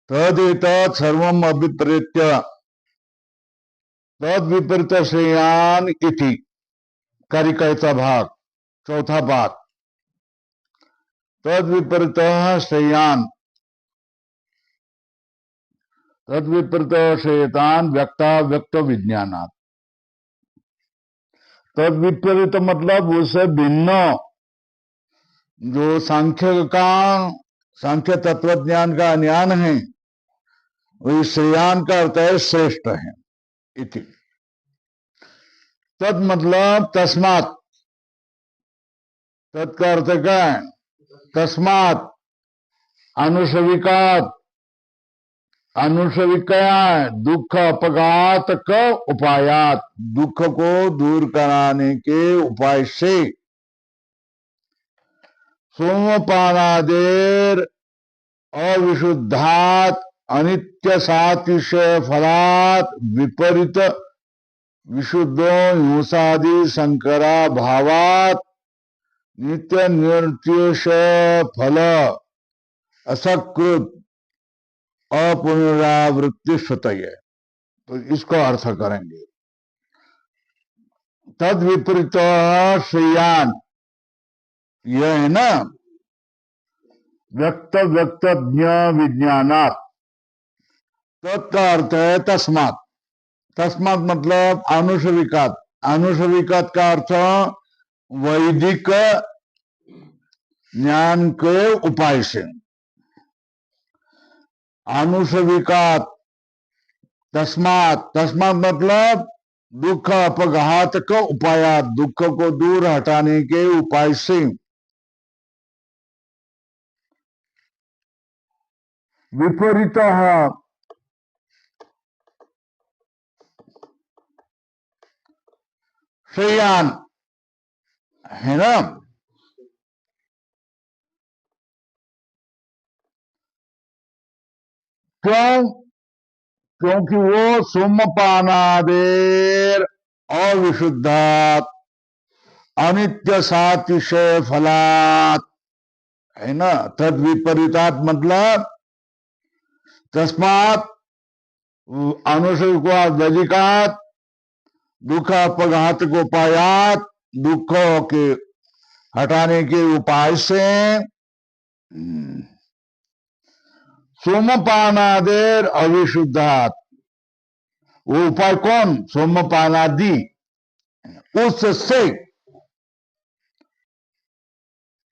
तदेतत् सर्वम् अभिप्रेत्य तद विपरीत श्रेयान इति कारिकाचा भाग चौथा भाग तद विपरीत श्रेयान तद विपरीत श्रेयतान व्यक्ता व्यक्त विज्ञानात। तद विपरीत मतलब उससे भिन्न जो सांख्य तत्वज्ञान का ज्ञान है वही श्रेयान का अर्थ है श्रेष्ठ है इति। तद मतलब तस्मात, तद का अर्थ क्या है? तस्मात अनुसविकात, अनुसविक क्या है? दुख अपघात का उपायात, दुख को दूर कराने के उपाय से सोमपानादेर अविशुद्धात अनित्य सातिशय फलात विपरीत विशुद्धो हिंसादि संकरा भावात नित्य निर्त्यश फल असकृत अपुनरावृत्ति स्वतः। तो इसको अर्थ करेंगे। तद विपरीत श्रेयान यह है ना व्यक्त व्यक्त ज्ञ विज्ञानात। तत्का अर्थ है तस्मात। तस्मात मतलब अनुसविकात, अनुसविकात का अर्थ वैदिक ज्ञान के उपाय से। अनुसविकात तस्मात, तस्मात मतलब दुख अपघात का उपाय, दुख को दूर हटाने के उपाय से विपरीत श्रेयान है ना। क्यों? क्योंकि वो सोमपानादेर अविशुद्धात अनित्य सातिशय फलात है ना। तद विपरीतात मतलब तस्मात अनुसविकात वैदिकात दुख अपघात को उपायात, दुखों के हटाने के उपाय से सोमपानादेर अविशुद्धात। वो उपाय कौन? सोमपानादि, उससे।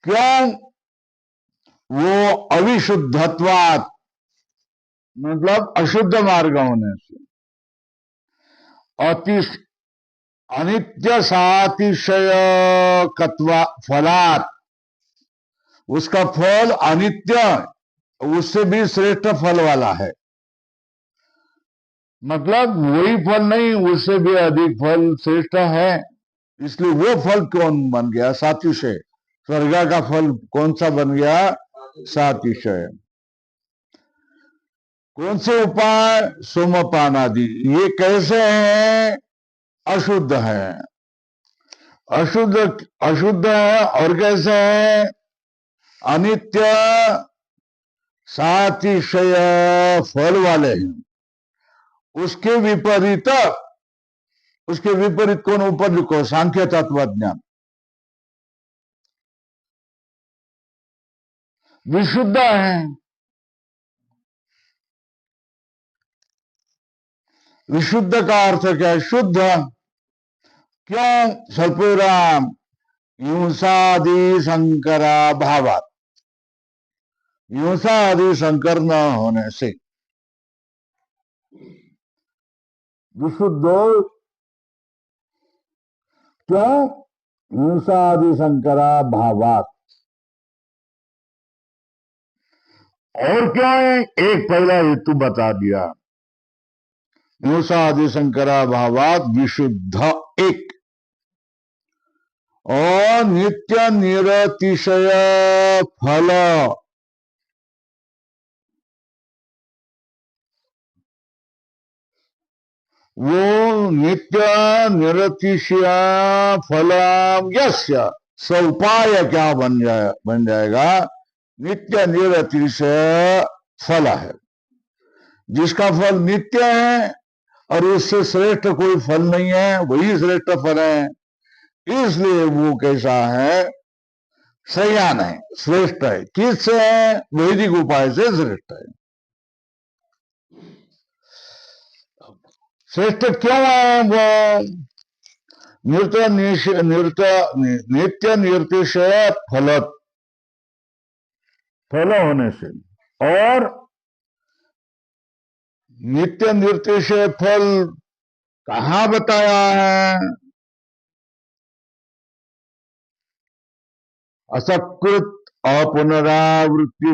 क्यों? वो अविशुद्धत्वात मतलब अशुद्ध मार्ग होने से, अनित्य सातिशय कत्वा फलात, उसका फल अनित्य उससे भी श्रेष्ठ फल वाला है। मतलब वही फल नहीं, उससे भी अधिक फल श्रेष्ठ है। इसलिए वो फल कौन बन गया? सातिशय। स्वर्ग का फल कौन सा बन गया? सातिशय। कौन से उपाय? सोमपानादि। ये कैसे है? अशुद्ध है, अशुद्ध अशुद्ध है। और कैसे है? अनित्य सातिशय फल वाले हैं। उसके विपरीत, उसके विपरीत कौन? ऊपर लिखो सांख्य तत्वज्ञान। विशुद्ध है। विशुद्ध का अर्थ क्या है? शुद्ध। क्यों? सर्पुराम हिंसादि संकरा भावात, हिंसा आदि संकर न होने से विशुद्ध। क्यों? हिंसा आदि संकरा भावात। और क्या है? एक पहला हेतु बता दिया, हिंसा आदि संकरा भावात विशुद्ध एक, और नित्य निरतिशय फल, वो नित्य निरतिशय फलम यस्य, सौपाय क्या बन जाएगा? नित्य निरतिशय फल है। जिसका फल नित्य है और उससे श्रेष्ठ कोई फल नहीं है, वही श्रेष्ठ फल है। इसलिए वो कैसा है? सयान है, श्रेष्ठ है। किससे है? वैदिक उपाय से श्रेष्ठ है। श्रेष्ठ क्यों है वो? नित्य निर्तिशय फल होने से, और नित्य निर्तिशय फल कहां बताया है? असकृत अपुनरावृत्ति,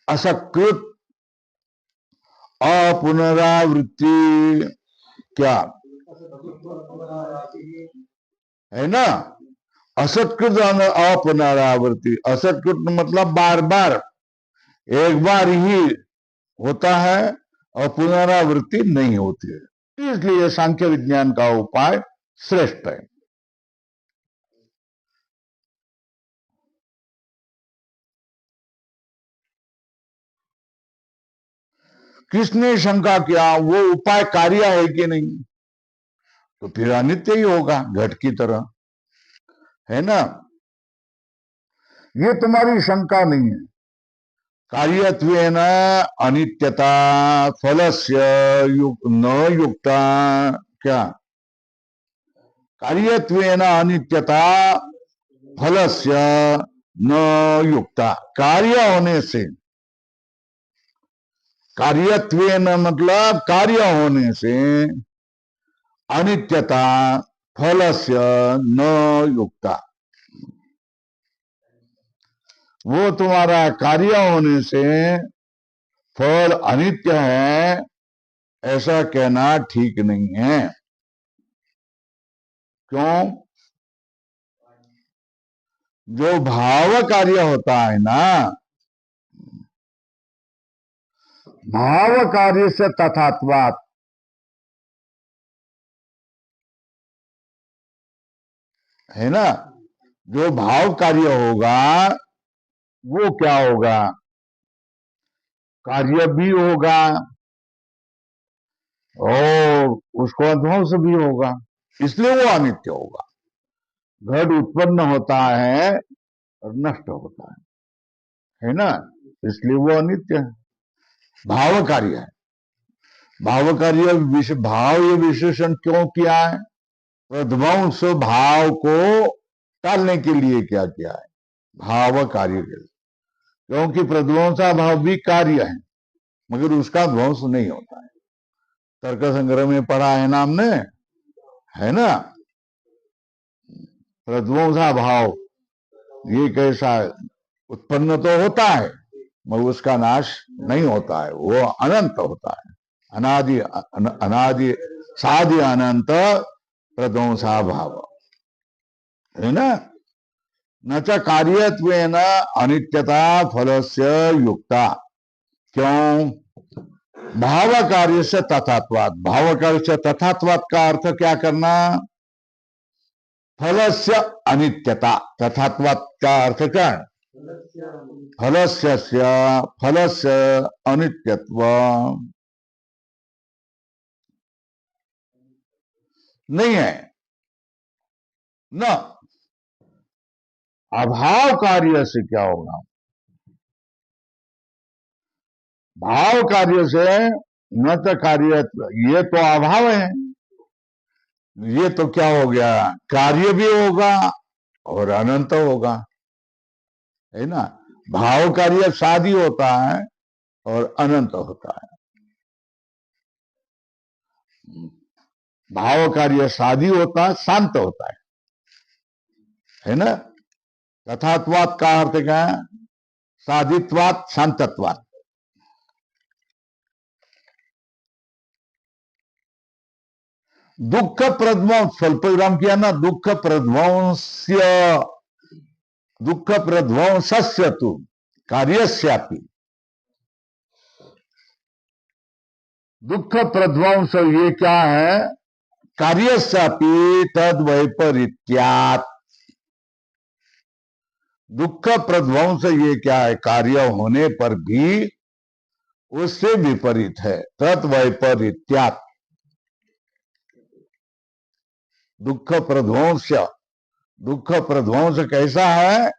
असकृत अपुनरावृत्ति, क्या है ना? असत्कृत अपुनरावृत्ति, असत्कृत मतलब बार बार, एक बार ही होता है और पुनरावृत्ति नहीं होती है। इसलिए सांख्य विज्ञान का उपाय श्रेष्ठ है। किसने शंका किया वो उपाय कार्य है कि नहीं? तो फिर अनित्य ही होगा, घट की तरह, है ना? ये तुम्हारी शंका नहीं है। कार्यत्वेन अनित्यता फलस्य न युक्ता, क्या? कार्यत्वेन अनित्यता फलस्य न युक्ता, कार्य होने से, कार्यत्वेन मतलब कार्य होने से, अनित्यता फलस्य न युक्ता, वो तुम्हारा कार्य होने से फल अनित्य है ऐसा कहना ठीक नहीं है। क्यों? जो भाव कार्य होता है ना, भाव कार्य से तथात्वात्, है ना? जो भाव कार्य होगा वो क्या होगा? कार्य भी होगा और उसको ध्वंस भी होगा, इसलिए वो अनित्य होगा। घट उत्पन्न होता है और नष्ट होता है ना? इसलिए वो अनित्य है, भाव कार्य है। भाव कार्य भाव ये विशेषण क्यों किया है? प्रध्वंस भाव को टालने के लिए क्या किया है? भाव कार्य के लिए, क्योंकि प्रध्वंसा भाव भी कार्य है मगर उसका ध्वंस नहीं होता है। तर्क संग्रह में पढ़ा है ना हमने, है ना? प्रध्वंसा भाव ये कैसा उत्पन्न तो होता है मगर उसका नाश नहीं होता है, वो अनंत होता है। अनादि अनादि साधि अनंत प्रध्वंसा भाव, है ना? न च कार्यत्वेन अनित्यता फलस्य युक्ता, क्यों? भाव कार्य से तथात्वात्, भाव कार्य से तथात्वात् का अर्थ क्या करना? फलस्य अनित्यता, तथात्वात् का अर्थ क्या है? फलस्य फलस्य अनित्यत्व नहीं है न। अभाव कार्य से क्या होगा? भाव कार्य से न तो कार्य, ये तो अभाव है, ये तो क्या हो गया? कार्य भी होगा और अनंत होगा, है ना? भाव कार्य शादी होता है और अनंत होता है। भाव कार्य शादी होता है, शांत होता है ना? तथात्वात् का अर्थ क्या है? साधित्वात् शांतत्वात्। दुख प्रध्वंस, स्वल्प विराम किया ना, दुख प्रध्वंस्य, दुख प्रध्वंसस्य तु कार्यस्यापि, दुख प्रध्वंस ये क्या है? कार्यस्यापि तद वैपरीत्यात्, दुख प्रध्वंस ये क्या है? कार्य होने पर भी उससे विपरीत है। तत्वैपरीत्यात् दुख प्रध्वंस। दुख प्रध्वंस कैसा है?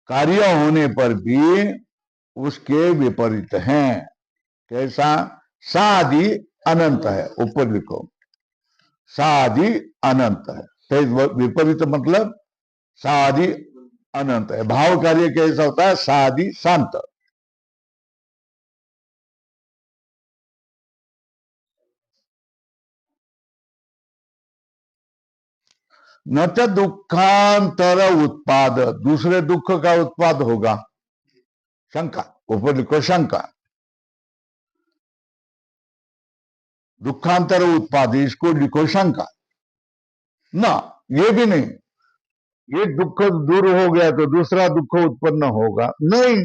कार्य होने पर भी उसके विपरीत हैं। कैसा? सादि अनंत है, ऊपर लिखो, सादि अनंत है। तो विपरीत मतलब सादि अनंत है। भाव कार्य कैसा होता है? सादि शांत। न तो दुखांतर उत्पाद, दूसरे दुख का उत्पाद होगा। शंका, ऊपर लिखो शंका। दुखांतर उत्पाद, इसको लिखो शंका। ना, ये भी नहीं, ये दुख दूर हो गया तो दूसरा दुख उत्पन्न होगा, नहीं।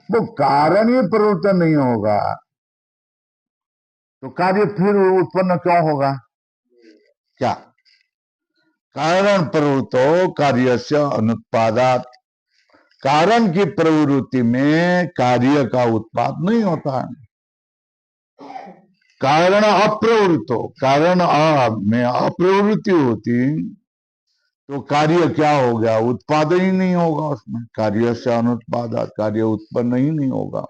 वो कारण ही परिवर्तन नहीं होगा तो कार्य फिर उत्पन्न क्यों होगा? क्या? कारण प्रवृत्तो कार्य से अनुत्पादात। कारण की प्रवृत्ति में कार्य का उत्पाद नहीं होता है। कारण अप्रवृत्त हो, कारण में अप्रवृत्ति होती तो कार्य क्या हो गया? उत्पाद ही नहीं होगा उसमें। कार्य से अनुत्पादात, कार्य उत्पन्न ही नहीं होगा।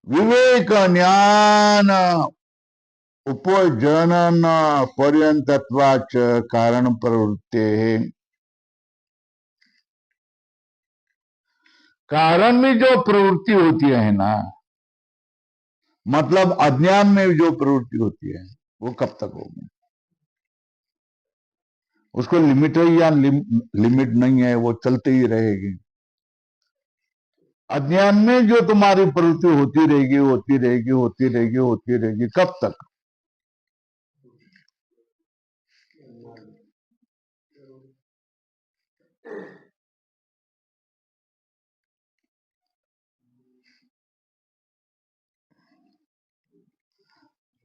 विवेक ज्ञान उपजनन पर्यंतत्वाच कारण प्रवृत्ते। कारण में जो प्रवृत्ति होती है ना, मतलब अज्ञान में जो प्रवृत्ति होती है वो कब तक होगी? उसको लिमिट है या लिमिट नहीं है, वो चलते ही रहेगी। अज्ञान में जो तुम्हारी प्रवृत्ति होती रहेगी, होती रहेगी, होती रहेगी, होती रहेगी, कब तक?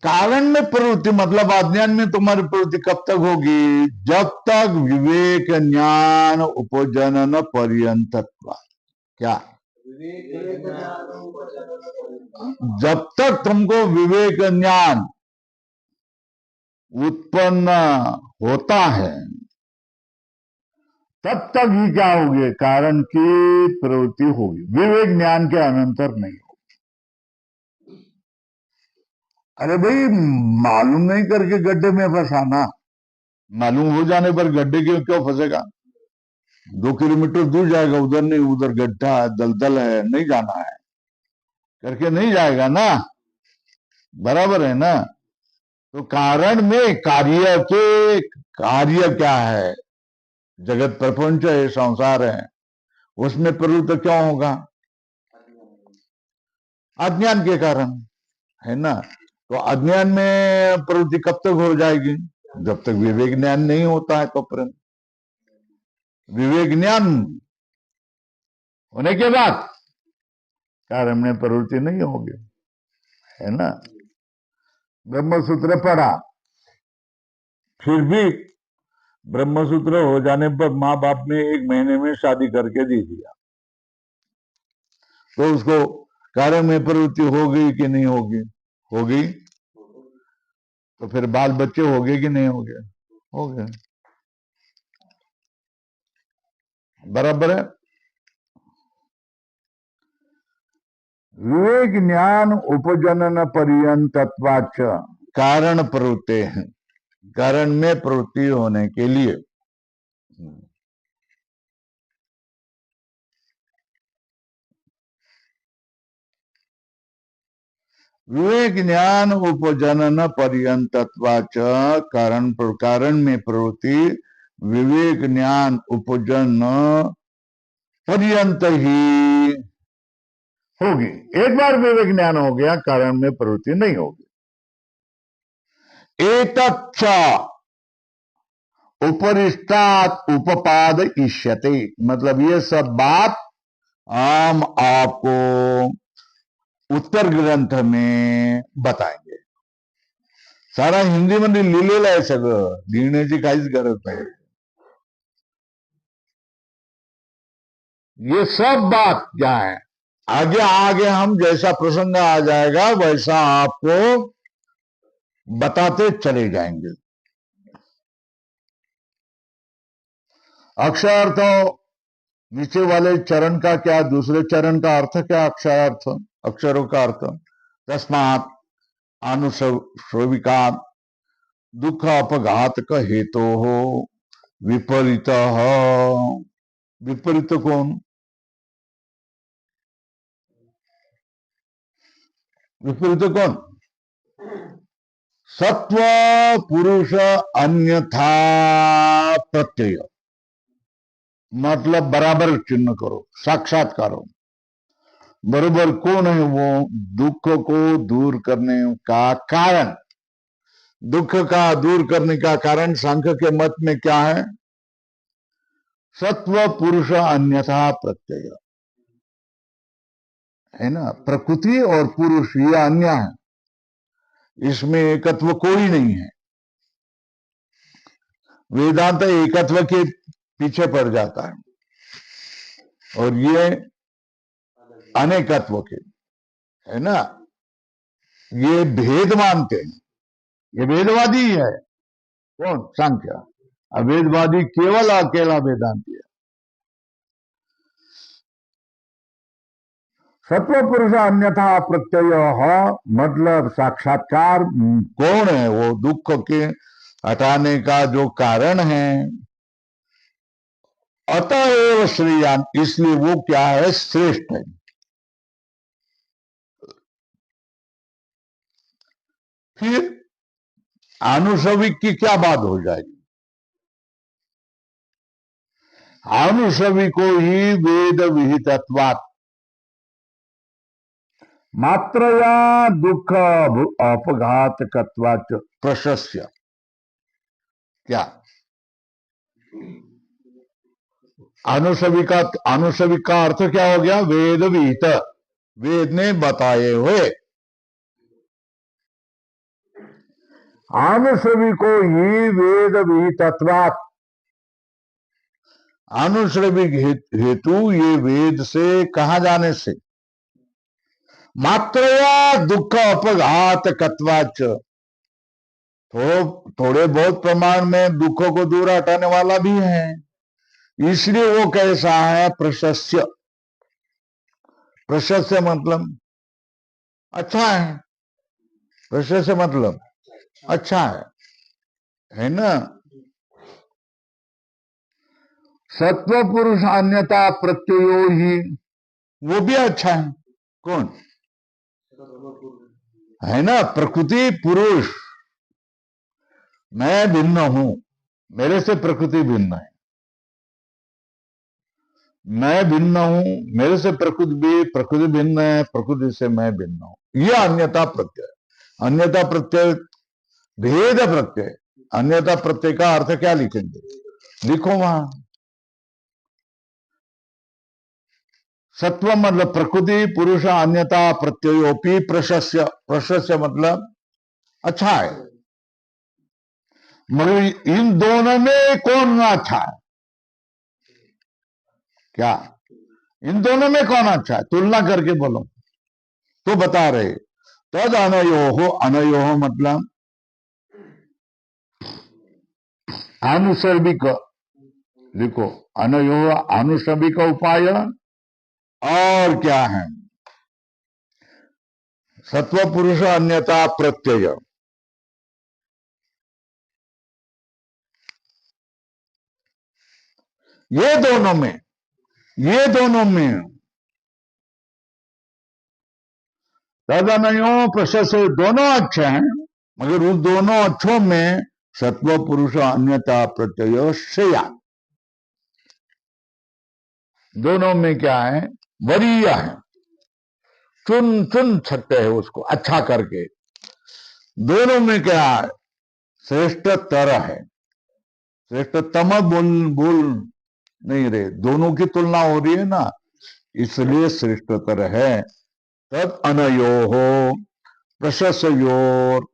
कारण में प्रवृत्ति मतलब अज्ञान में तुम्हारी प्रवृत्ति कब तक होगी? जब तक विवेक ज्ञान उपजनन पर्यंतत्व। क्या? जब तक तुमको विवेक ज्ञान उत्पन्न होता है तब तक ही क्या होगी? कारण की प्रवृत्ति होगी, विवेक ज्ञान के अनंतर नहीं होगी। अरे भाई, मालूम नहीं करके गड्ढे में फंसाना, मालूम हो जाने पर गड्ढे के क्यों फंसेगा? 2 किलोमीटर दूर जाएगा, उधर नहीं, उधर गड्ढा दलदल है, नहीं जाना है करके नहीं जाएगा ना, बराबर है ना। तो कारण में कार्य के, कार्य क्या है? जगत प्रपंच है, संसार है, उसमें प्रवृत्त क्यों होगा? अज्ञान के कारण, है ना। तो अज्ञान में प्रवृत्ति कब तक हो जाएगी? जब तक विवेक ज्ञान नहीं होता है तो परंतु विवेक ज्ञान होने के बाद कारण में प्रवृत्ति नहीं होगी, है ना। ब्रह्मसूत्र पढ़ा, फिर भी ब्रह्मसूत्र हो जाने पर माँ बाप ने 1 महीने में शादी करके दे दिया, तो उसको कारण में प्रवृत्ति हो गई कि नहीं होगी? हो गई। तो फिर बाल बच्चे हो गए कि नहीं हो गए? हो गए, बराबर है। विवेक ज्ञान उपजनन पर्यंतत्वाच कारण प्रवृत्ति है, कारण में प्रवृत्ति होने के लिए। विवेक ज्ञान उपजनन पर्यंतत्वाच कारण, कारण में प्रवृत्ति विवेक ज्ञान उपजन पर्यंत ही होगी। एक बार विवेक ज्ञान हो गया, कारण में प्रवृत्ति नहीं होगी। एतच्च उपरिष्टात उपपाद इष्यते, मतलब ये सब बात हम आपको उत्तर ग्रंथ में बताएंगे। सारा हिंदीमध्ये लिहिलेलं आहे, सगळं लिहिण्याची काहीच गरज नाही. ये सब बात क्या है, आगे आगे हम जैसा प्रसंग आ जाएगा वैसा आपको बताते चले जाएंगे. अक्षरार्थ नीचे वाले चरण का क्या, दूसरे चरण का अर्थ क्या, अक्षरार्थ अक्षरों का अर्थ. तस्मात अनुश्रविका दुख अपघात का हेतु हो विपरीत. विपरीत कौन, विपरीत कौन, सत्व पुरुष अन्यथा प्रत्यय. मतलब बराबर चिन्ह करो, साक्षात्कार हो. बरोबर कौन है वो, दुख को दूर करने का कारण. दुख का दूर करने का कारण सांख्य के मत में क्या है, सत्व पुरुष अन्यथा प्रत्यय है ना. प्रकृति और पुरुष ये अन्य है, इसमें एकत्व कोई नहीं है. वेदांत एकत्व के पीछे पड़ जाता है और ये अनेकत्व के है ना. ये भेद मानते हैं, ये वेदवादी है. कौन, सांख्य. अवेदवादी केवल अकेला वेदांती है. सत्व पुरुष अन्यथा प्रत्यय मतलब साक्षात्कार कौन है, वो दुख के हटाने का जो कारण है. अतएव श्रेयान, इसलिए वो क्या है, श्रेष्ठ है. फिर आनुषविक की क्या बात हो जाएगी, आनुषविको ही वेद विहितत्वात् मात्रया दुख अपघातकत्वाच प्रशस्य. क्या आनुषविक का अर्थ क्या हो गया, वेद विहित, वेद ने बताए हुए. आनुषविको ही वेद विहितत्वात्, आनुश्रविक हेतु ये वेद से कहा जाने से, मात्रया दुख अपघात कत्वाच, थोड़े बहुत प्रमाण में दुखों को दूर हटाने वाला भी है, इसलिए वो कैसा है, प्रशस्य. प्रशस्य मतलब अच्छा है, प्रशस्य मतलब अच्छा है ना. सत्व पुरुष अन्यथा प्रत्ययो ही, वो भी अच्छा है. कौन है ना, प्रकृति पुरुष. मैं भिन्न हूं, मेरे से प्रकृति भिन्न है. मैं भिन्न हूं, मेरे से प्रकृति भिन्न है, प्रकृति से मैं भिन्न हूं. यह अन्यथा प्रत्यय. अन्यथा प्रत्यय भेद प्रत्यय. अन्यथा प्रत्यय का अर्थ क्या लिखेंगे, लिखो वहां. सत्व मतलब प्रकृति पुरुष अन्यथा प्रत्ययोपि प्रशस्य. प्रशस्य मतलब अच्छा है. मगर इन दोनों में कौन अच्छा है, क्या इन दोनों में कौन अच्छा है, तुलना करके बोलो. तो बता रहे तद अनयो, अनयो मतलब आनुसर्विक, लिखो अनयो आनुसर्विक उपाय. और क्या है, सत्व पुरुष अन्यथा प्रत्यय. ये दोनों में, ये दोनों में तदनयो प्रशस्त, दोनों अच्छे हैं, मगर उस दोनों अच्छों में सत्व पुरुष अन्यथा प्रत्यय श्रेया. दोनों में क्या है, वरीय है. चुन चुन सकते हैं उसको अच्छा करके. दोनों में क्या है, श्रेष्ठतर है. श्रेष्ठतम बोल नहीं रहे, दोनों की तुलना हो रही है ना, इसलिए श्रेष्ठतर है. तद अनयो हो प्रशस्योर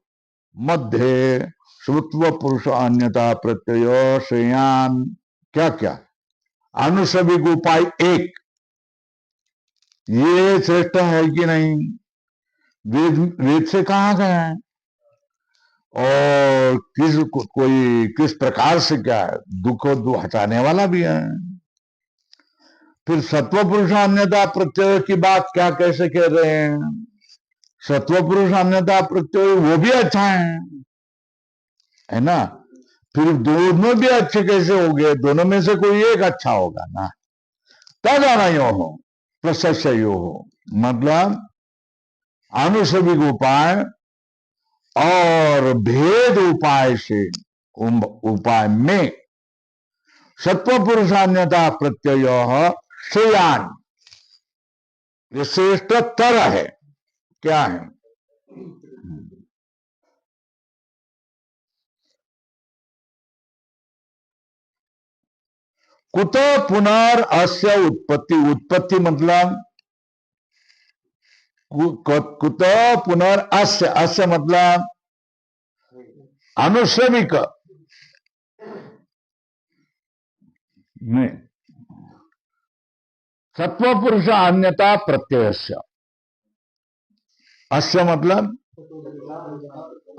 मध्य श्रुत्व पुरुष अन्यता प्रत्यय श्रेयान क्या क्या अनुसविक उपाय एक, ये श्रेष्ठ है कि नहीं? वेद वेद से कहा गया है और कोई किस प्रकार से क्या है, दुख हटाने वाला भी है। फिर सत्व पुरुष अन्यता प्रत्यय की बात क्या कैसे कह रहे हैं? सत्व पुरुष अन्यता प्रत्यय वो भी अच्छा है ना? फिर दोनों भी अच्छे कैसे हो गए? दोनों में से कोई एक अच्छा होगा ना। तद अनयो हो प्रशस्यो हो, मतलब आनुषविक उपाय और भेद उपाय से उपाय में सत्व पुरुषान्यता प्रत्यय श्रेयान, ये श्रेष्ठतर है। क्या है? कुत पुनर् अस्य उत्पत्ति, उत्पत्ति मतलब कुत पुनर् अस्य, अस्य मतलब अनुश्रमिक नहीं, सत्व पुरुष अन्यता प्रत्यय, अस्य मतलब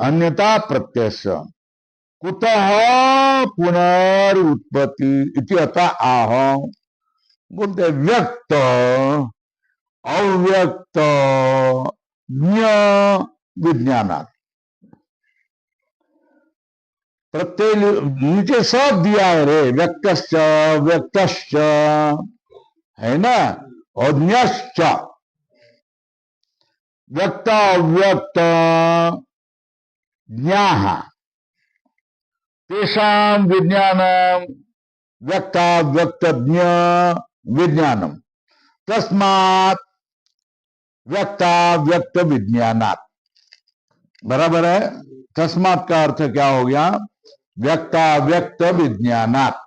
अन्यता प्रत्यय। कुतः पुनरुत्पत्ति इति अतः आह, बोलते व्यक्त अव्यक्त ज्ञ विज्ञानात्, प्रत्यय नीचे सब दिया है रे, व्यक्तश्च व्यक्तश्च है ना, और ज्ञश्च, व्यक्त अव्यक्त ज्ञाः तेषां विज्ञानम व्यक्ताव्यक्तज्ञ विज्ञानम तस्मात् व्यक्ताव्यक्त विज्ञानात्, बराबर है। तस्मात् का अर्थ क्या हो गया? व्यक्ताव्यक्त विज्ञानात्,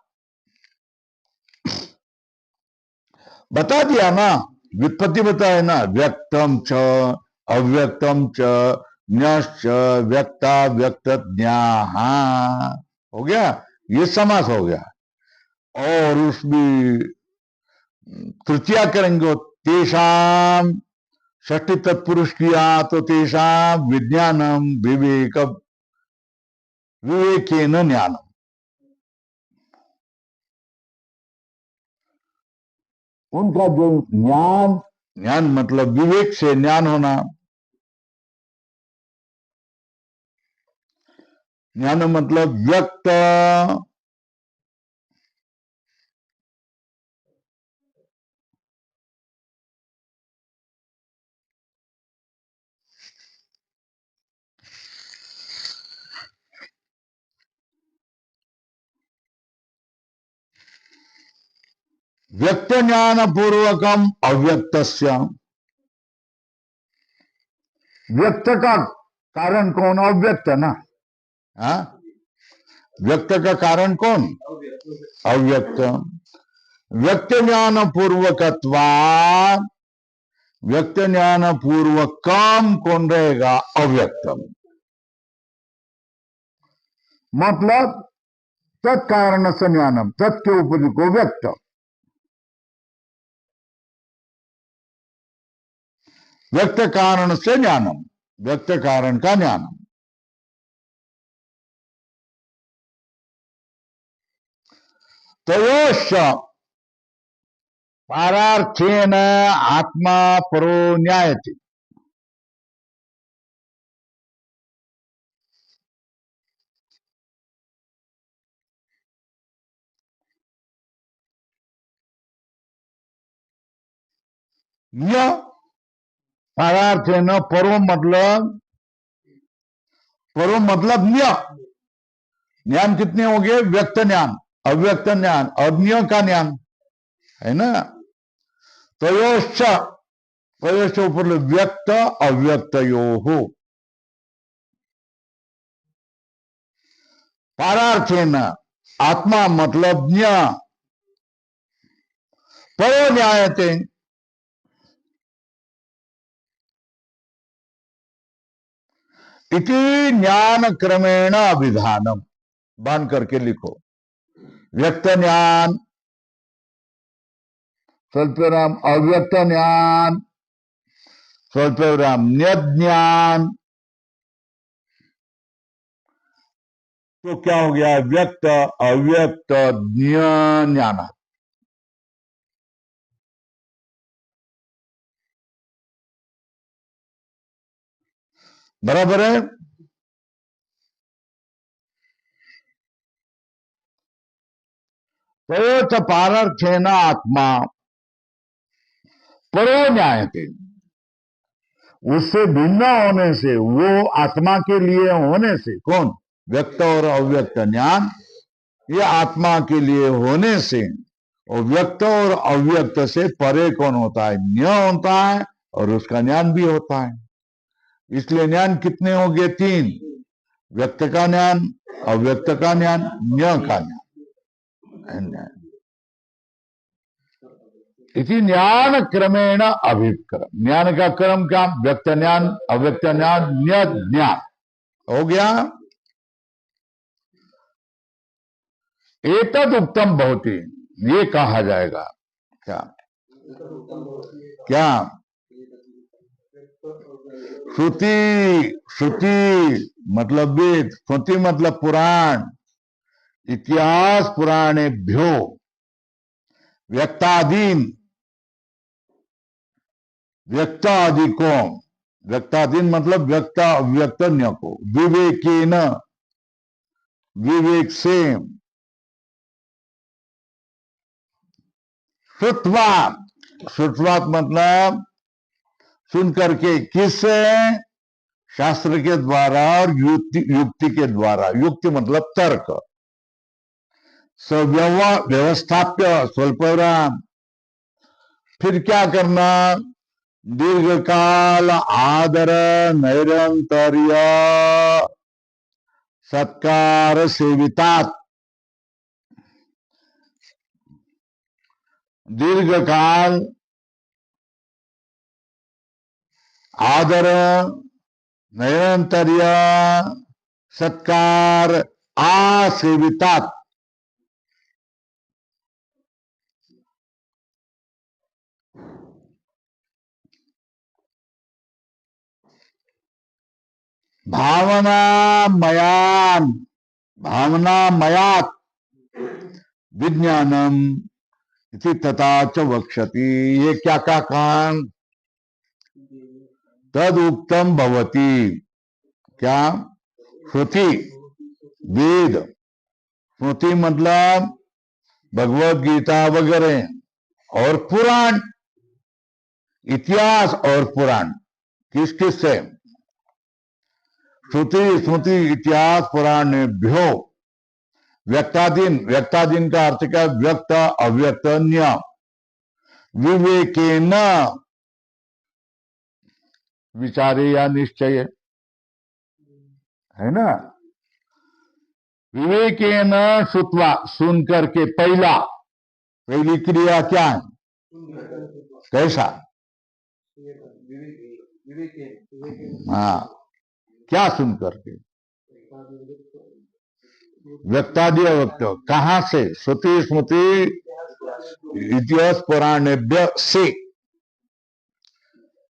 बता दिया ना, व्युत्पत्ति बताए ना, व्यक्तम च अव्यक्तम च न्यश्च व्यक्ताव्यक्त ज्ञाः, हो गया, ये समास हो गया। और उसमें तृतीया करेंगे, तेषाम षष्ठी तत्पुरुष किया तो तेषाम विज्ञानम विवेक विवेकेन ज्ञानम, उनका जो ज्ञान, ज्ञान मतलब विवेक से ज्ञान होना, ज्ञान मतलब व्यक्त व्यक्त ज्ञान पूर्वकम अव्यक्त, व्यक्त का कारण कौन? अव्यक्त ना। हा? व्यक्त का कारण कौन? अव्यक्त। व्यक्त ज्ञान पूर्वकत्वात्, व्यक्त ज्ञान पूर्वकम कौन रहेगा? अव्यक्तम, मतलब तत्कारण से ज्ञानम, तत्के ऊपर को व्यक्त, व्यक्त कारण से ज्ञानम, व्यक्त कारण का ज्ञानम। तयोश्च पारार्थेन आत्मा परो न्यायते, न्य पारार्थेन, परो मतलब न्य, ज्ञान कितने हो गए? व्यक्त ज्ञान, अव्यक्त ज्ञान और ज्ञ का ज्ञान, है ना। तयोश्च, तयोश्च ऊपर व्यक्त अव्यक्त यो हो, पारार्थेन आत्मा मतलब ज्ञ, परो न्यायते, इति ज्ञान क्रमेण अभिधानम, बांध करके लिखो। व्यक्त ज्ञान, स्वल्पविराम अव्यक्त ज्ञान, स्वल्पविराम ज्ञान, तो क्या हो गया? व्यक्त अव्यक्त ज्ञान। बराबर है? तो पारर्थेन आत्मा परो न्यायते, उससे भिन्न होने से, वो आत्मा के लिए होने से, कौन? व्यक्त और अव्यक्त ज्ञान, ये आत्मा के लिए होने से, और व्यक्त और अव्यक्त से परे कौन होता है? ज्ञ होता है, और उसका ज्ञान भी होता है। इसलिए ज्ञान कितने हो गए? 3। व्यक्त का ज्ञान, अव्यक्त का ज्ञान, ज्ञ का ज्ञान। इसी ज्ञान क्रमेण अभिक्रम, ज्ञान का क्रम क्या? व्यक्त ज्ञान, अव्यक्त ज्ञान, ज्ञान हो गया। एतद उत्तम भवति, ये कहा जाएगा। क्या क्या? श्रुति, श्रुति मतलब वेद, श्रुति मतलब पुराण, इतिहास पुराणेभ्यो व्यक्तादीन, व्यक्तादिकों, व्यक्तादीन मतलब व्यक्त अव्यक्त को, विवेकेन, विवेक से, श्रुत्वा, श्रुत्वा मतलब सुन करके, किससे? शास्त्र के द्वारा और युक्ति के द्वारा। युक्ति मतलब तर्क। व्यवस्थाप्य स्वल्पविराम, फिर क्या करना? दीर्घकाल आदर नैरंतर्य सत्कार सेवितात, दीर्घकाल आदर नैरंतर्य सत्कार आसेवितात, भावनामयान, भावनामयात विज्ञानम इति तथा च वक्षति। ये क्या क्या काम? तद उत्तम भवति, क्या? श्रुति, वेद, श्रुति मतलब भगवत गीता वगैरह, और पुराण, इतिहास और पुराण। किस किस से? श्रुति, स्मृति, इतिहास पुराणेभ्यो व्यक्तादीन, व्यक्तादीन का अर्थ क्या? व्यक्त अव्यक्त ज्ञ, विवेकेन, विचारे या निश्चय, है ना? विवेकेन श्रुत्वा, सुन करके, पहली क्रिया क्या है? कैसा? हाँ, क्या सुन करके? व्यक्तादि अव्यक्त, कहां से? श्रुति स्मृति इतिहास पुराणेभ्य से,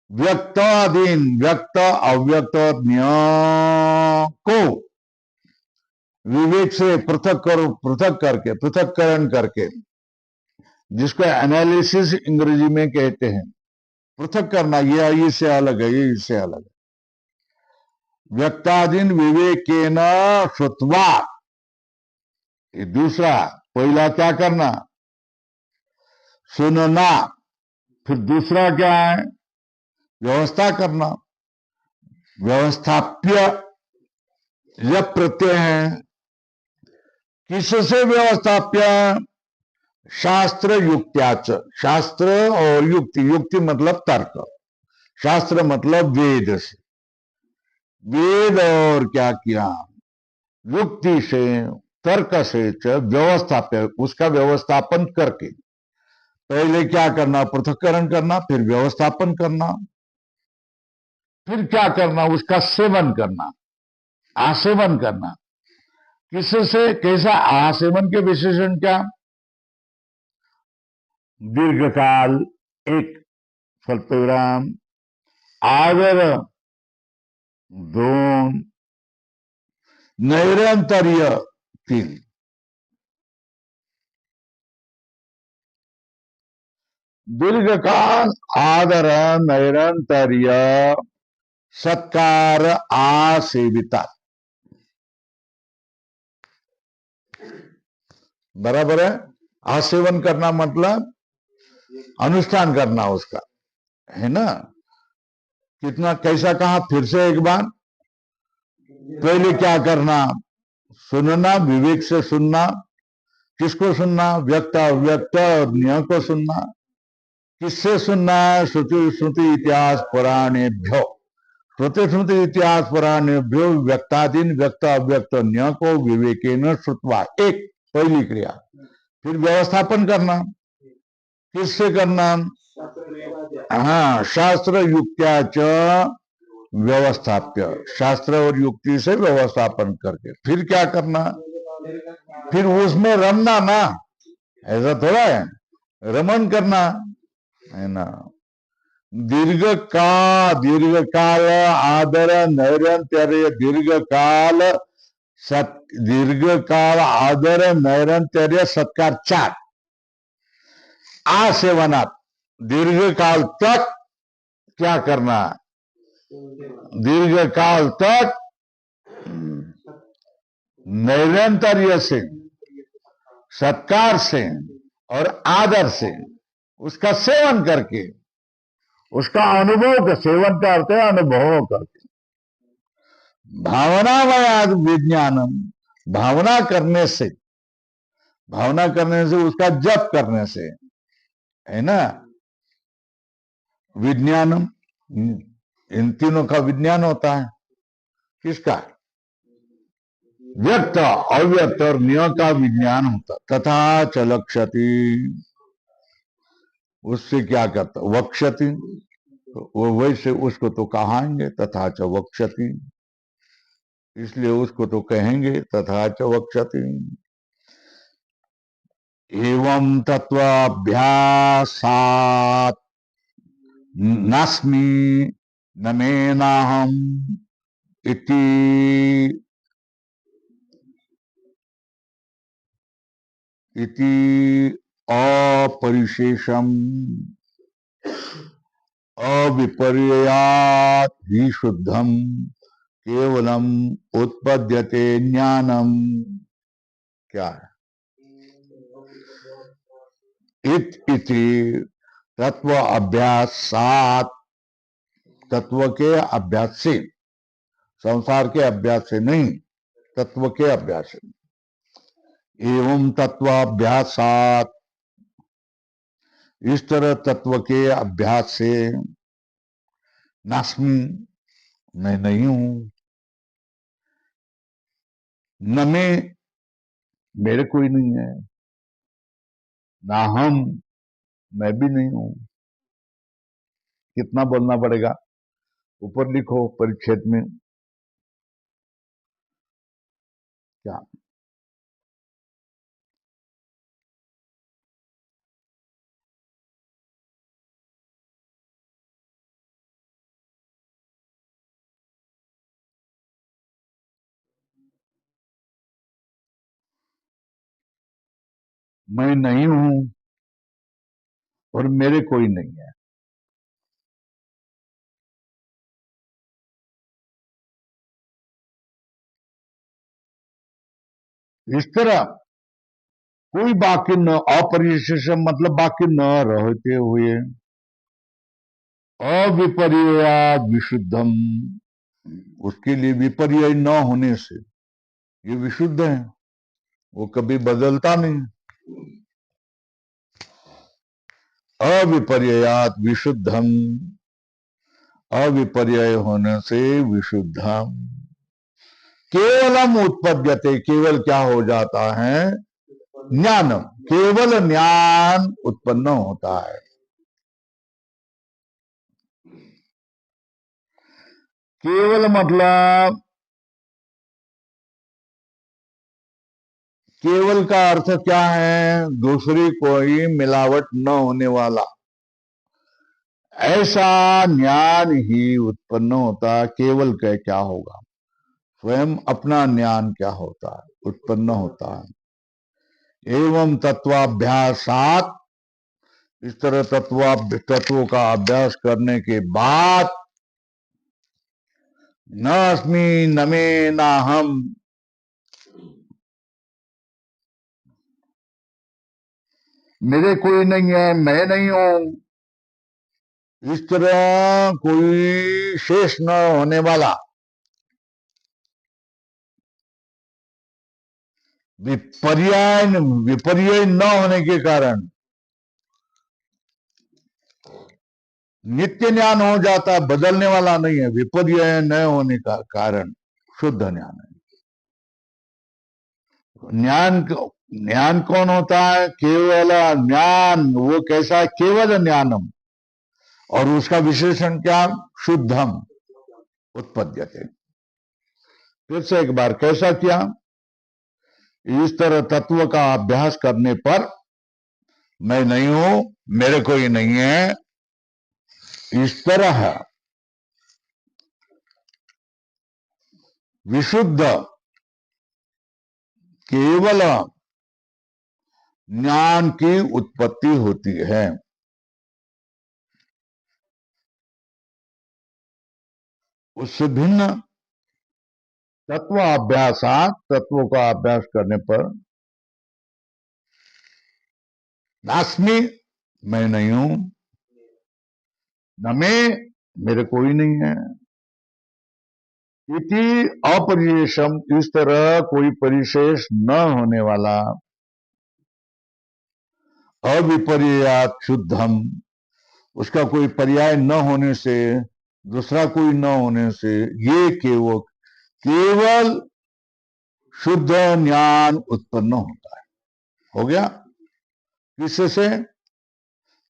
व्यक्तादीन, व्यक्त अव्यक्त को विवेक से पृथक करो, पृथक करके, पृथककरण करके, जिसको एनालिसिस अंग्रेजी में कहते हैं। पृथक करना, ये इससे अलग है, ये इससे अलग है। व्यक्तादीन विवेकेन श्रुत्वा, ये दूसरा। पहला क्या करना? सुनना। फिर दूसरा क्या है? व्यवस्था करना। व्यवस्थाप्य जब प्रत्यय है, किससे व्यवस्थाप्य? शास्त्र युक्त्याच, शास्त्र और युक्ति, युक्ति मतलब तर्क, शास्त्र मतलब वेद से, वेद और क्या किया? युक्ति से, तर्क से व्यवस्थाप्य, उसका व्यवस्थापन करके, पहले क्या करना? पृथक्करण करना, फिर व्यवस्थापन करना, फिर क्या करना? उसका सेवन करना। आसेवन करना। किससे, कैसा आसेवन के विशेषण क्या? दीर्घकाल एक, स्वल्पविराम, आदर दोन, नैरंतर्य तीन। दीर्घकाल, आदर, नैरंतर्य, सत्कार, आसेविता। बराबर है। आसेवन करना मतलब अनुष्ठान करना उसका, है ना। कितना, कैसा कहा, फिर से एक बार। पहले क्या करना? सुनना, विवेक से सुनना। किसको सुनना? व्यक्त अव्यक्त और ज्ञ को सुनना। किससे सुनना है? श्रुति श्रुति इतिहास पुराणेभ्यो। श्रुति श्रुति इतिहास पुराणेभ्यो व्यक्तादीन व्यक्त अव्यक्त ज्ञ को विवेकेन श्रुत्वा, एक पहली क्रिया। फिर व्यवस्थापन करना। किससे करना? हाँ, शास्त्र युक्त्या च व्यवस्थाप्य, शास्त्र और युक्ति से व्यवस्थापन करके फिर क्या करना? फिर उसमें रमना ना, ऐसा थोड़ा है, रमन करना है ना। दीर्घ काल, आदर, नैरंतर्य, दीर्घ काल, आदर, नैरंतर्य, सत्कार, चार। आसेवनात्, दीर्घ काल तक क्या करना? दीर्घ काल तक नैरंतर्य से, सत्कार से और आदर से उसका सेवन करके, उसका अनुभव, सेवन का अर्थ है अनुभव करके। भावनामयाद विज्ञानम, भावना करने से, भावना करने से, उसका जप करने से, है ना। विज्ञानम, इन तीनों का विज्ञान होता है। किसका? व्यक्त अव्यक्त और ज्ञ का विज्ञान होता। तथा च लक्ष्यति, उससे क्या करता? वक्ष्यति, तो वो वैसे उसको तो कहाएंगे। तथा च वक्ष्यति, इसलिए उसको तो कहेंगे। तथा च वक्ष्यति। एवं तत्वाभ्यासात् नास्मि न मे नाहम् इति अपरिशेषम् अविपर्ययात् ही शुद्धम केवलम उत्पद्यते ज्ञानम। क्या है? इति तत्व अभ्यास सात, तत्व के अभ्यास से, संसार के अभ्यास से नहीं, तत्व के अभ्यास से। एवं तत्वाभ्यासात, इस तरह तत्व के अभ्यास से, नास्मि, मैं नहीं हूं, न मैं, मेरे कोई नहीं है, ना हम, मैं भी नहीं हूं। कितना बोलना पड़ेगा? ऊपर लिखो परिच्छेद में। क्या? मैं नहीं हूं और मेरे कोई नहीं है। इस तरह कोई बाकी न, अपरिशेष मतलब बाकी न रहते हुए, अविपर्य विशुद्धम, उसके लिए विपर्य न होने से ये विशुद्ध है, वो कभी बदलता नहीं। अविपर्यात विशुद्धम, अविपर्य होने से विशुद्धम, केवलम उत्पद्यते, केवल क्या हो जाता है? ज्ञानम, केवल ज्ञान उत्पन्न होता है। केवल मतलब केवल का अर्थ क्या है? दूसरी कोई मिलावट न होने वाला, ऐसा ज्ञान ही उत्पन्न होता है। केवल का क्या होगा? स्वयं अपना ज्ञान क्या होता है, उत्पन्न होता है। एवं तत्वाभ्यासात, इस तरह तत्वों का अभ्यास करने के बाद, न अस्मि न मे न हम, मेरे कोई नहीं है, मैं नहीं हूं, इस तरह कोई शेष न होने वाला, विपर्य न होने के कारण नित्य ज्ञान हो जाता है, बदलने वाला नहीं है। विपर्य न होने का कारण शुद्ध ज्ञान है। ज्ञान ज्ञान कौन होता है? केवल ज्ञान। वो कैसा है? केवल ज्ञानम। और उसका विशेषण क्या? शुद्धम उत्पद्यते। फिर से एक बार कैसा किया? इस तरह तत्व का अभ्यास करने पर मैं नहीं हूं, मेरे कोई नहीं है, इस तरह विशुद्ध केवल ज्ञान की उत्पत्ति होती है। उससे भिन्न तत्वाभ्यासात, तत्वों का अभ्यास करने पर नास्मि, मैं नहीं हूं, न मैं, मेरे कोई नहीं है, इति अपरिशेषम, इस तरह कोई परिशेष न होने वाला, अविपर्यात शुद्धम, उसका कोई पर्याय न होने से, दूसरा कोई न होने से, ये केवल केवल शुद्ध ज्ञान उत्पन्न होता है। हो गया? किससे?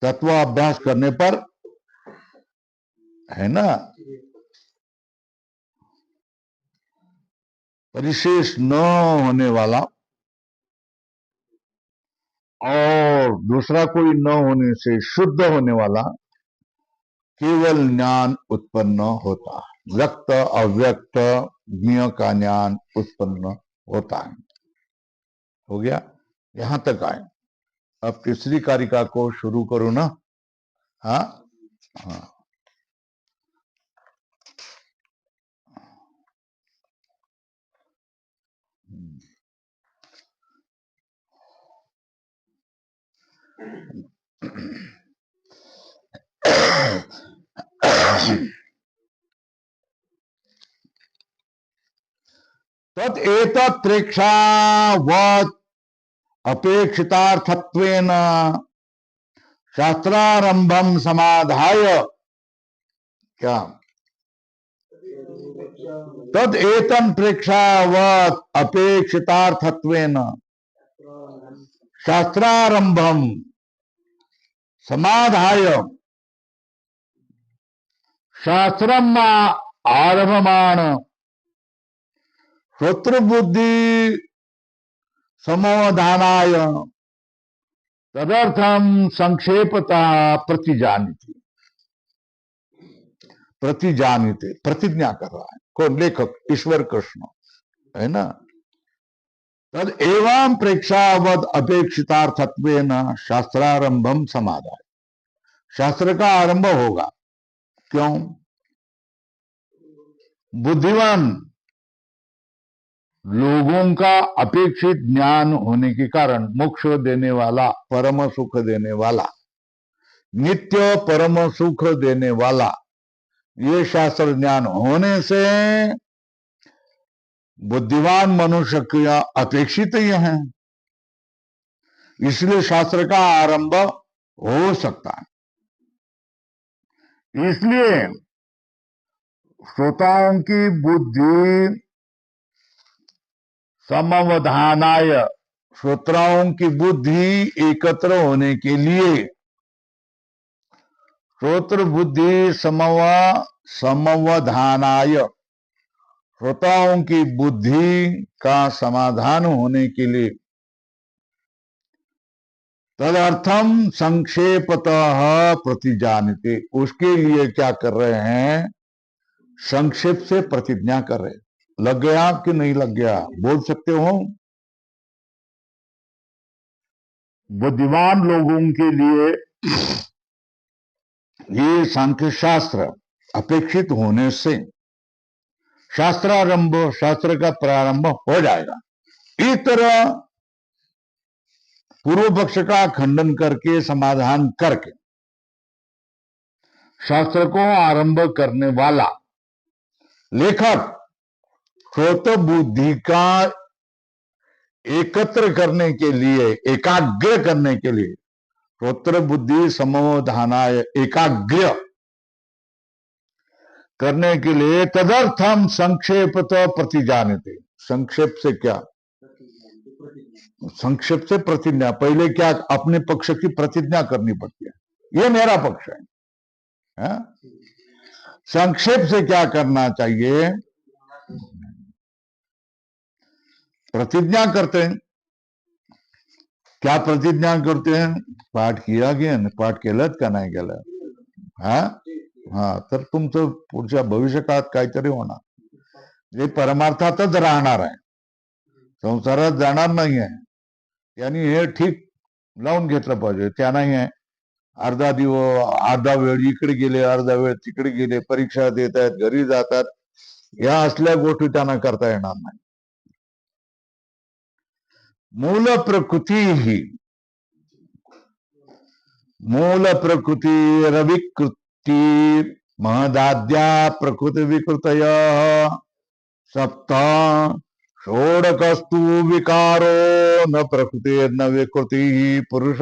तत्वाभ्यास करने पर, है ना? परिशेष न होने वाला और दूसरा कोई न होने से शुद्ध होने वाला केवल ज्ञान उत्पन्न होता है। व्यक्त अव्यक्त ज्ञ का ज्ञान उत्पन्न होता है। हो गया? यहां तक आए। अब तीसरी कारिका को शुरू करो ना। हाँ हाँ। तत् एतत् प्रेक्षावत् अपेक्षितार्थत्वेन शास्त्रारंभम समाधाय, क्या? तद एतन प्रेक्षावत् अपेक्षितार्थत्वेन शास्त्रारंभम समाधाय, शास्त्रम आरभमाण श्रोत्र बुद्धि समाधानाय तदर्थम संक्षेपता प्रतिजानिति। प्रतिजानिते, प्रतिज्ञा कर रहा है कौन? लेखक ईश्वर कृष्ण, है ना? तद एवं प्रेक्षावद अपेक्षितार्थत्वेन शास्त्रारंभम समाधाय, शास्त्र का आरंभ होगा। क्यों? बुद्धिमान लोगों का अपेक्षित ज्ञान होने के कारण, मोक्ष देने वाला, परम सुख देने वाला, नित्य परम सुख देने वाला ये शास्त्र ज्ञान होने से बुद्धिमान मनुष्य का अपेक्षित ही है, इसलिए शास्त्र का आरंभ हो सकता है। इसलिए श्रोताओं की बुद्धि समवधानाय, श्रोताओं की बुद्धि एकत्र होने के लिए, श्रोत्र बुद्धि समवधानाय, श्रोताओं की बुद्धि का समाधान होने के लिए तदर्थम संक्षेपतः प्रतिजानते, उसके लिए क्या कर रहे हैं, संक्षेप से प्रतिज्ञा कर रहे हैं। लग गया कि नहीं लग गया, बोल सकते हो। बुद्धिमान लोगों के लिए ये सांख्य शास्त्र अपेक्षित होने से शास्त्र का प्रारंभ हो जाएगा। इस तरह पूर्व पक्ष का खंडन करके, समाधान करके शास्त्र को आरंभ करने वाला लेखक श्रोत बुद्धि का एकत्र करने के लिए, एकाग्र करने के लिए, श्रोत्र बुद्धि समोधानाय एकाग्र करने के लिए तदर्थम संक्षेप तो प्रतिजानते। संक्षेप से क्या, संक्षेप से प्रतिज्ञा। पहले क्या, अपने पक्ष की प्रतिज्ञा करनी पड़ती है, ये मेरा पक्ष है? संक्षेप से क्या करना चाहिए, प्रतिज्ञा करते हैं। क्या प्रतिज्ञा करते हैं, पाठ किया गया, पाठ केलंच का नाही केलं, हा तर तुमचं पुढच्या भविष्यकाळात काहीतरी होणार, जे परमार्थातच राहणार आहे, संसारात जाणार नाही आहे। त्यांनी हे ठीक लावून घेतलं पाहिजे। त्या नाही आहे, अर्धा वेळ इकडे गेले, अर्धा वेळ तिकडे गेले, परीक्षा देत आहेत, घरी जातात, या असल्या गोष्टी त्यांना करता येणार नाही। मूल प्रकृती रविकृती महदाद्या प्रकृति विकृतय सप्त षोडकस्तु विकारो न प्रकृति न विकृति पुरुष।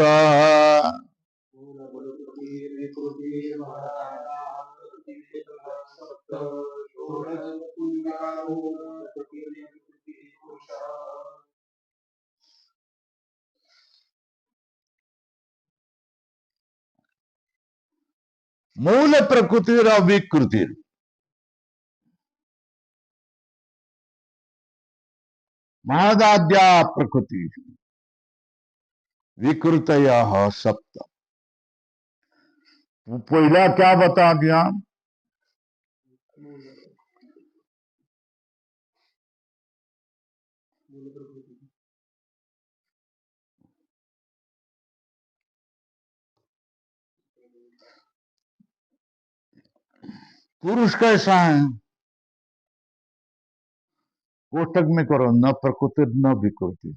मूल प्रकृति और विकृति, महदाद्या प्रकृति विकृतयः सप्त। पहला क्या बता दिया, पुरुष कैसा है, कोष्टक में करो, न प्रकृति न विकृति।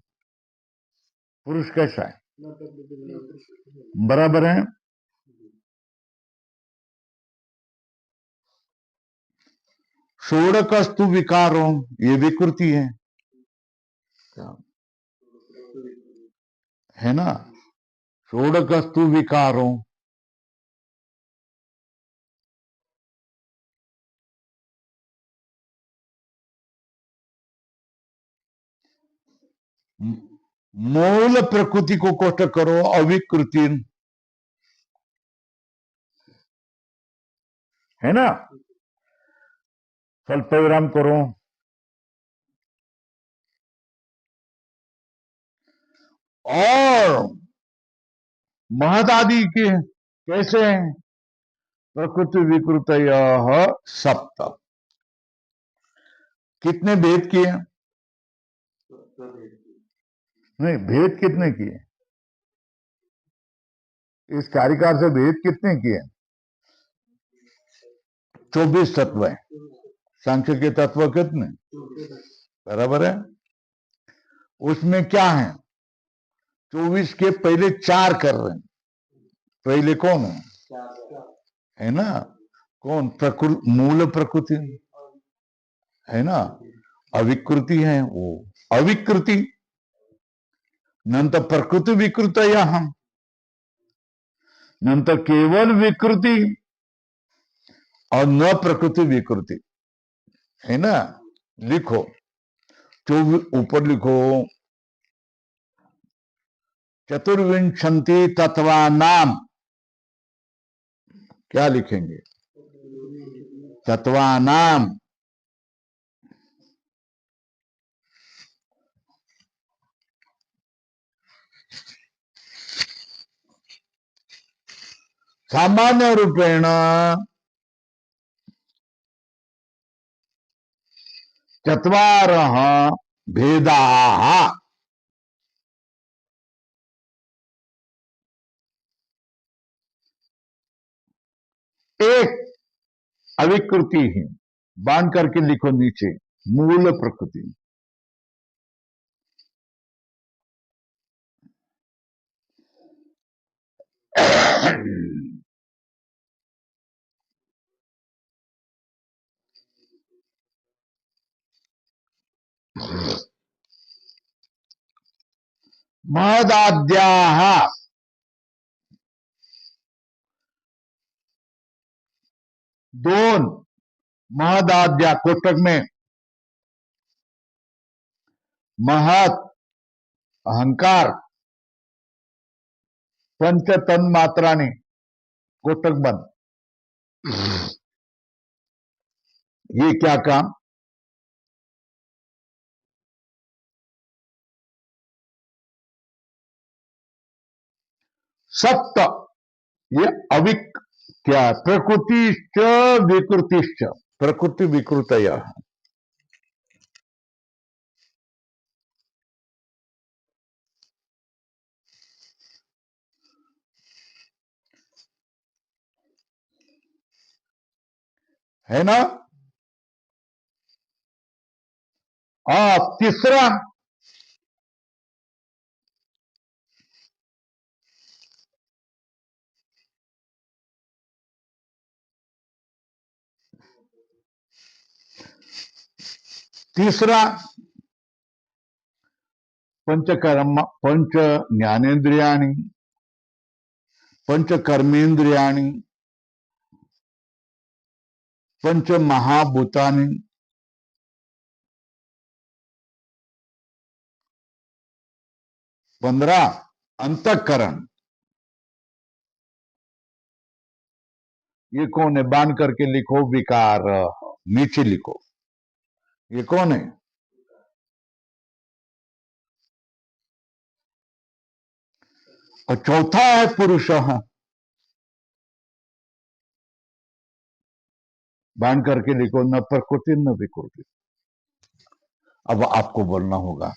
पुरुष कैसा है, बराबर है। षोडकस्तु विकारो, ये विकृति है ना। षोडकस्तु विकारो, मूल प्रकृति को कोष्टक करो, अविकृति है ना, स्वल्पविराम करो। और महदादि के कैसे हैं, प्रकृति विकृतयः सप्त। कितने भेद किए, नहीं भेद कितने किए, इस कार्यकार से भेद कितने किए, 24 तत्व है। सांख्य के तत्व कितने, बराबर है। उसमें क्या है, 24 के पहले 4 कर रहे हैं। पहले कौन है ना, कौन, प्रकृति, मूल प्रकृति है ना, अविकृति है वो, अविकृति, नंतर प्रकृति विकृत, हम नंतर केवल विकृति और न प्रकृति विकृति है ना। लिखो, ऊपर लिखो, चतुर्विंशति तत्वानाम, क्या लिखेंगे, तत्वानाम सामान्य रूपेण चत्वारः भेदाः एक अविकृति ही, बांध करके लिखो नीचे, मूल प्रकृति। महदाद्याः दोन, महदाद्या कोष्टक में महत अहंकार पंच तन मात्राने, कोष्टक बंद। ये क्या काम? सप्त, ये अविक क्या, प्रकृतिश्च विकृतिश्च, प्रकृति विकृतय है ना। तीसरा तीसरा पंचकर्म, पंच ज्ञानेन्द्रियाणि, पंच कर्मेन्द्रियाणि, पंच महाभूतानि, 15 अंतःकरण। ये कौन है? बांध करके लिखो, विकार, नीचे लिखो, ये कौन है? और चौथा है पुरुष, बांध करके लिखो, न प्रकृति न विकृति। अब आपको बोलना होगा।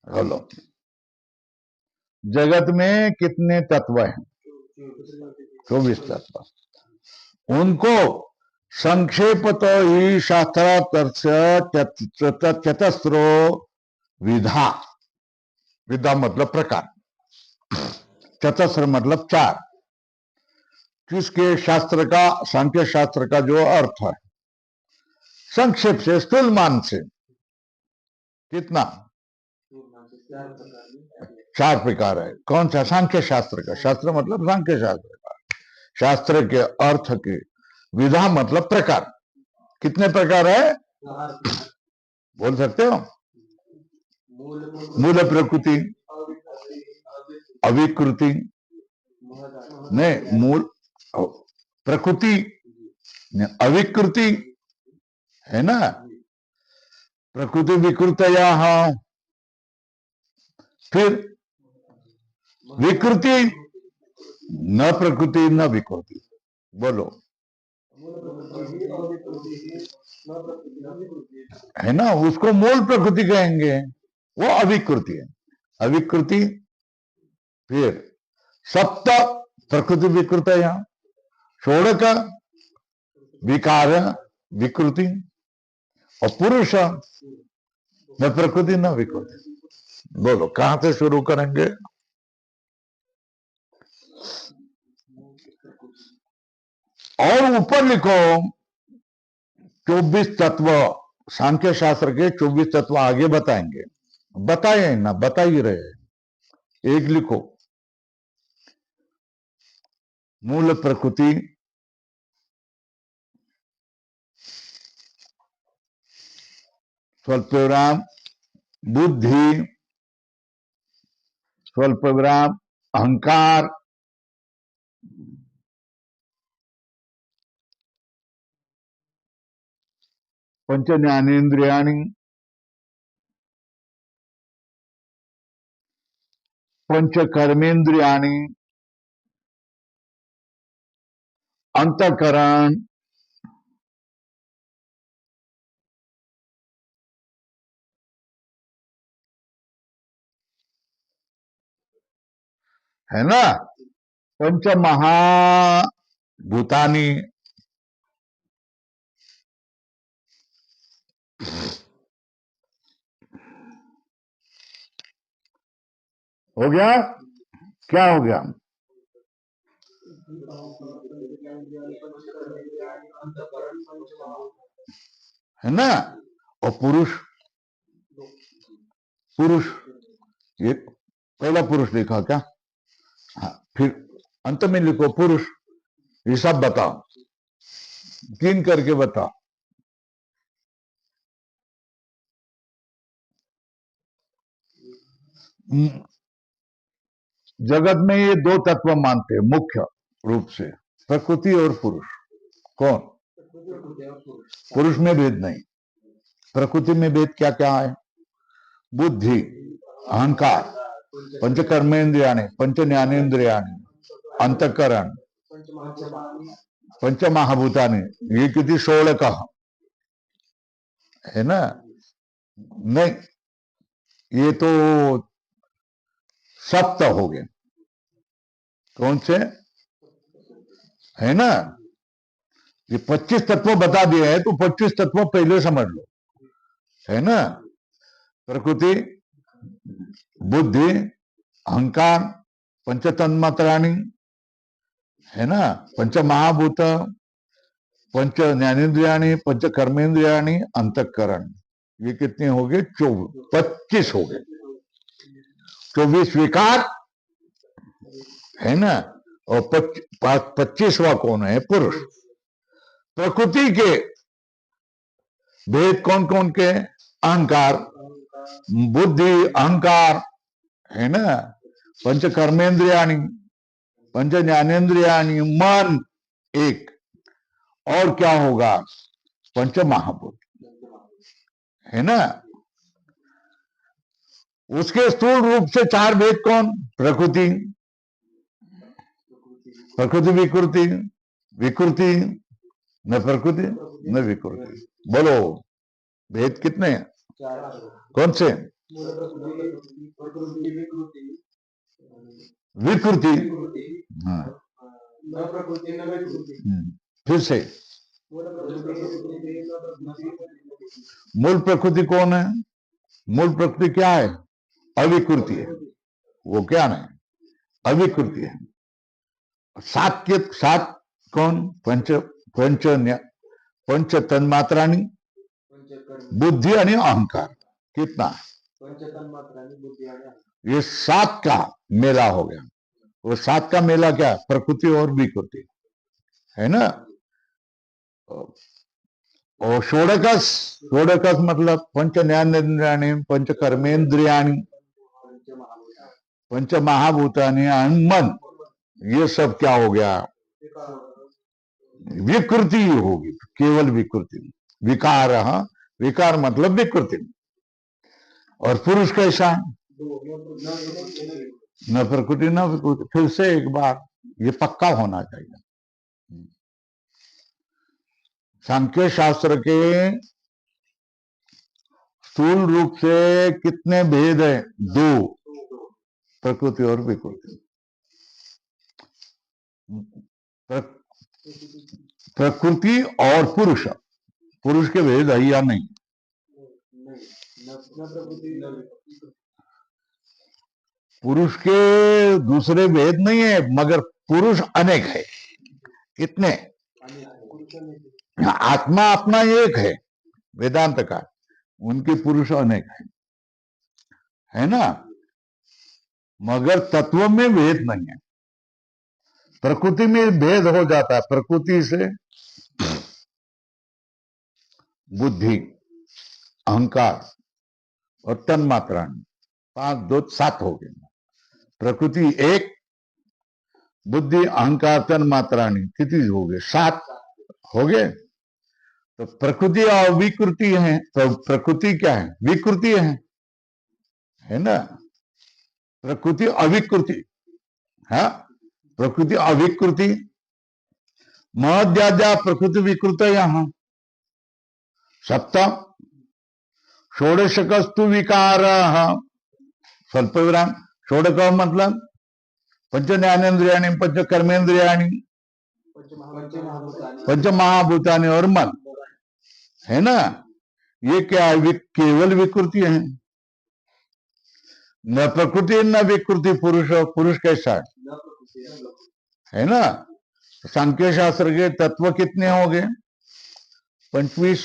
हेलो, जगत में कितने तत्व हैं? 24 तत्व। उनको संक्षेप तो ही शास्त्रार्थ चतस्रो विधा, विधा मतलब प्रकार, चतस्र मतलब 4। किसके शास्त्र का? सांख्य शास्त्र का जो अर्थ है, संक्षेप से, स्थूलमान से कितना? 4 प्रकार है। कौन सा? सांख्य शास्त्र का। शास्त्र मतलब सांख्य शास्त्र का, शास्त्र के अर्थ के, विधा मतलब प्रकार। कितने प्रकार है? बोल सकते हो? मूल प्रकृति, अविकृति, नहीं, मूल प्रकृति, अविकृति है ना, प्रकृति विकृतया, फिर विकृति, न प्रकृति न विकृति। बोलो, है ना, उसको मूल प्रकृति कहेंगे, वो अविकृति है। अविकृति, फिर सप्त प्रकृति विकृतया, षोडक विकार विकृति, और पुरुष न प्रकृति न विकृति। बोलो, कहां से शुरू करेंगे? और ऊपर लिखो 24 तत्व, सांख्य शास्त्र के 24 तत्व आगे बताएंगे। बताए ना, बता ही रहे। एक लिखो, मूल प्रकृति, स्वल्प विराम बुद्धि, स्वल्प विराम अहंकार, पंच ज्ञानेन्द्रियाणि, पंच कर्मेंद्रियाणि, अंतकरण, है ना, पंच महाभूतानि, हो गया। क्या हो गया? है ना। और पुरुष, पुरुष ये पहला पुरुष लिखा क्या? हाँ, फिर अंत में लिखो पुरुष। ये सब बताओ, गिन करके बताओ। जगत में ये दो तत्व मानते हैं मुख्य रूप से, प्रकृति और पुरुष। कौन? पुरुष में भेद नहीं। प्रकृति में भेद क्या क्या है? बुद्धि, अहंकार, पंच कर्मेंद्रियाणि, पंच ज्ञानेन्द्रियाणि, अंतकरण, पंच महाभूतानि। ये कितनी 16 का है ना? नहीं, ये तो सप्त हो गए। कौन से? है ना, ये 25 तत्व बता दिए हैं, तो 25 तत्व पहले समझ लो। है ना, प्रकृति, बुद्धि, अहंकार, पंच तन्मात्राणि, है ना, पंच महाभूत, पंच ज्ञानेन्द्रियाणि, पंच कर्मेंद्रियाणि, अंतकरण। ये कितने हो गए? 25 हो गए। 24 विकार, है ना, और 25वां कौन है? पुरुष। प्रकृति के भेद कौन कौन के? अहंकार, बुद्धि, अहंकार, है ना, पंच कर्मेंद्रियाणि, पंच ज्ञानेन्द्रियाणि, मन एक, और क्या होगा? पंच महाभूत, है ना। उसके स्थूल रूप से 4 भेद कौन? प्रकृति, प्रकृति विकृति, विकृति न प्रकृति न विकृति। बोलो, भेद कितने हैं? कौन से? विकृति, हाँ। फिर से, मूल प्रकृति कौन है? मूल प्रकृति क्या है? अविकृति है। वो क्या नहीं? अविकृति है। सात के सात कौन? पंच पंच पंच तन्मात्राणि, बुद्धि आणि अहंकार। कितना? ये 7 का मेला हो गया। वो 7 का मेला क्या? प्रकृति और विकृति, है ना। और षोडकस, षोडकस मतलब पंच ज्ञानेन्द्रियाणि, पंच कर्मेंद्रियाणि, पंच महाभूतानि, मन। ये सब क्या हो गया? विकृति होगी, केवल विकृति। विकार, विकार मतलब विकृति। और पुरुष कैसा? न प्रकृति न विकृति। फिर से एक बार, ये पक्का होना चाहिए। सांख्य शास्त्र के स्थूल रूप से कितने भेद है? 2, प्रकृति और विकृति। प्रकृति और पुरुष, पुरुष के भेद है या नहीं? पुरुष के दूसरे भेद नहीं है, मगर पुरुष अनेक है। कितने? आत्मा अपना एक है, वेदांत का। उनके पुरुष अनेक है ना, मगर तत्व में भेद नहीं है। प्रकृति में भेद हो जाता है। प्रकृति से बुद्धि, अहंकार और तन्मात्रा, 5 2 7 हो गए। प्रकृति 1, बुद्धि, अहंकार, तन्मात्राणि कितनी हो गए? 7 हो गए। तो प्रकृति और विकृति है, तो प्रकृति क्या है? विकृति है ना। प्रकृति अविकृति, हाँ, प्रकृति अविकृति, महद्याजा प्रकृति विकृत यहां सप्तम षोडशकस्तु विकार स्वल्प विराम। षोडक मतलब पंच ज्ञानेन्द्रियाणी, पंच कर्मेंद्रियाणी, पंच महाभूतानि और मन, है ना। ये क्या है? केवल विकृति है, न प्रकृति न विकृति। पुरुष कैसा है ना। सांख्य शास्त्र के तत्व कितने हो गए? 25